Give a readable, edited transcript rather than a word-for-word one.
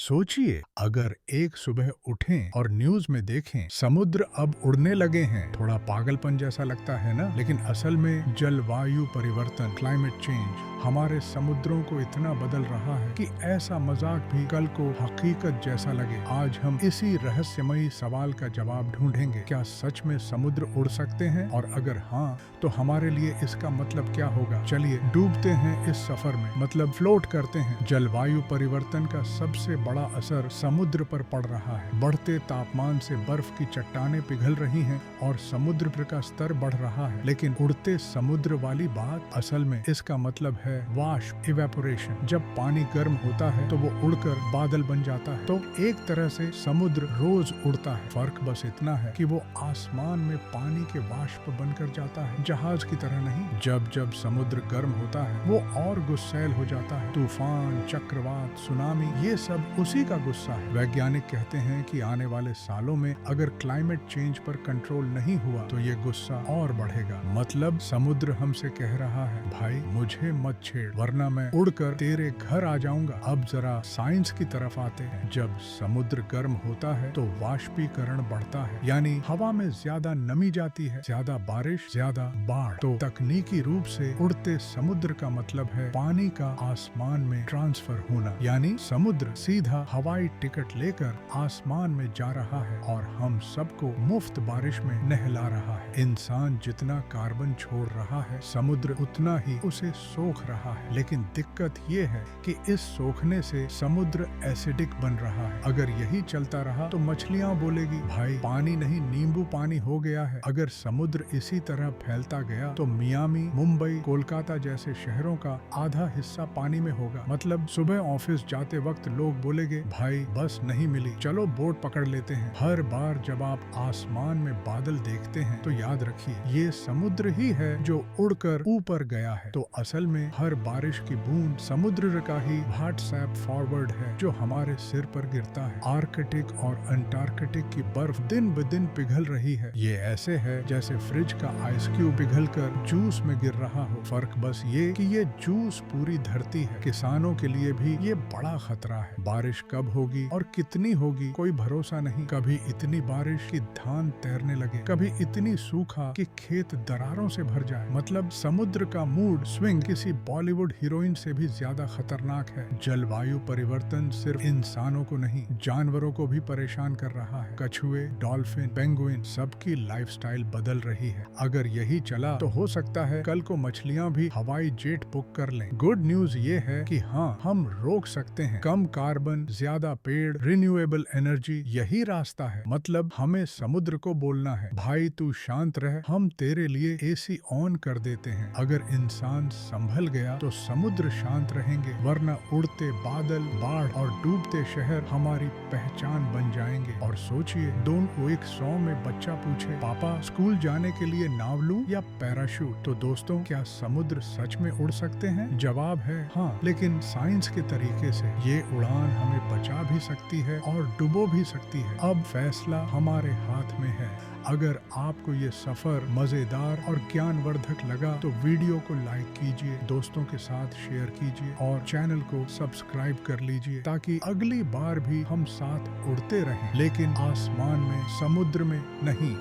सोचिए, अगर एक सुबह उठें और न्यूज में देखें समुद्र अब उड़ने लगे हैं। थोड़ा पागलपन जैसा लगता है ना, लेकिन असल में जलवायु परिवर्तन, क्लाइमेट चेंज हमारे समुद्रों को इतना बदल रहा है कि ऐसा मजाक भी कल को हकीकत जैसा लगे। आज हम इसी रहस्यमयी सवाल का जवाब ढूंढेंगे। क्या सच में समुद्र उड़ सकते हैं, और अगर हाँ तो हमारे लिए इसका मतलब क्या होगा। चलिए डूबते हैं इस सफर में, मतलब फ्लोट करते हैं। जलवायु परिवर्तन का सबसे बड़ा असर समुद्र पर पड़ रहा है। बढ़ते तापमान से बर्फ की चट्टानें पिघल रही हैं और समुद्र का स्तर बढ़ रहा है। लेकिन उड़ते समुद्र वाली बात, असल में इसका मतलब है वाष्प, इवेपोरेशन। जब पानी गर्म होता है तो वो उड़कर बादल बन जाता है। तो एक तरह से समुद्र रोज उड़ता है। फर्क बस इतना है कि वो आसमान में पानी के वाष्प बनकर जाता है, जहाज की तरह नहीं। जब जब समुद्र गर्म होता है वो और गुस्सैल हो जाता है। तूफान, चक्रवात, सुनामी, ये सब उसी का गुस्सा है। वैज्ञानिक कहते हैं कि आने वाले सालों में अगर क्लाइमेट चेंज पर कंट्रोल नहीं हुआ तो ये गुस्सा और बढ़ेगा। मतलब समुद्र हमसे कह रहा है, भाई मुझे मत छेड़, वरना मैं उड़कर तेरे घर आ जाऊंगा। अब जरा साइंस की तरफ आते हैं। जब समुद्र गर्म होता है तो वाष्पीकरण बढ़ता है, यानी हवा में ज्यादा नमी जाती है, ज्यादा बारिश, ज्यादा बाढ़। तो तकनीकी रूप से उड़ते समुद्र का मतलब है पानी का आसमान में ट्रांसफर होना, यानी समुद्र सीधा हवाई टिकट लेकर आसमान में जा रहा है और हम सबको मुफ्त बारिश में नहला रहा है। इंसान जितना कार्बन छोड़ रहा है, समुद्र उतना ही उसे सोख रहा है। लेकिन दिक्कत ये है कि इस सोखने से समुद्र एसिडिक बन रहा है। अगर यही चलता रहा तो मछलियां बोलेगी, भाई पानी नहीं नींबू पानी हो गया है। अगर समुद्र इसी तरह फैलता गया तो मियामी, मुंबई, कोलकाता जैसे शहरों का आधा हिस्सा पानी में होगा। मतलब सुबह ऑफिस जाते वक्त लोग बोलेंगे, भाई बस नहीं मिली, चलो बोट पकड़ लेते हैं। हर बार जब आप आसमान में बादल देखते हैं तो याद रखिए, ये समुद्र ही है जो उड़कर ऊपर गया है। तो असल में हर बारिश की बूंद समुद्र का ही व्हाट्सएप फॉरवर्ड है जो हमारे सिर पर गिरता है। आर्कटिक और अंटार्कटिक की बर्फ दिन ब दिन पिघल रही है। ये ऐसे है जैसे फ्रिज का आइस क्यूब पिघलकर जूस में गिर रहा हो। फर्क बस ये कि ये जूस पूरी धरती है। किसानों के लिए भी ये बड़ा खतरा है। बारिश कब होगी और कितनी होगी कोई भरोसा नहीं। कभी इतनी बारिश कि धान तैरने लगे, कभी इतनी सूखा कि खेत दरारों से भर जाए। मतलब समुद्र का मूड स्विंग किसी बॉलीवुड हीरोइन से भी ज्यादा खतरनाक है। जलवायु परिवर्तन सिर्फ इंसानों को नहीं, जानवरों को भी परेशान कर रहा है। कछुए, डॉल्फिन, पेंगुइन, सबकी लाइफस्टाइल बदल रही है। अगर यही चला तो हो सकता है कल को मछलियां भी हवाई जेट बुक कर लें। गुड न्यूज ये है कि हाँ, हम रोक सकते हैं। कम कार्बन, ज्यादा पेड़, रिन्यूएबल एनर्जी, यही रास्ता है। मतलब हमें समुद्र को बोलना है, भाई तू शांत रह, हम तेरे लिए एसी ऑन कर देते हैं। अगर इंसान संभल गया तो समुद्र शांत रहेंगे, वरना उड़ते बादल, बाढ़ और डूबते शहर हमारी पहचान बन जाएंगे। और सोचिए, 201 में बच्चा पूछे, पापा स्कूल जाने के लिए नाव लूं या पैराशूट? तो दोस्तों, क्या समुद्र सच में उड़ सकते हैं? जवाब है हाँ, लेकिन साइंस के तरीके से। ये उड़ान हमें बचा भी सकती है और डुबो भी सकती है। अब फैसला हमारे हाथ में है। अगर आपको ये सफर मजेदार और ज्ञानवर्धक लगा तो वीडियो को लाइक कीजिए, दोस्तों के साथ शेयर कीजिए और चैनल को सब्सक्राइब कर लीजिए, ताकि अगली बार भी हम साथ उड़ते रहें, लेकिन आसमान में, समुद्र में नहीं।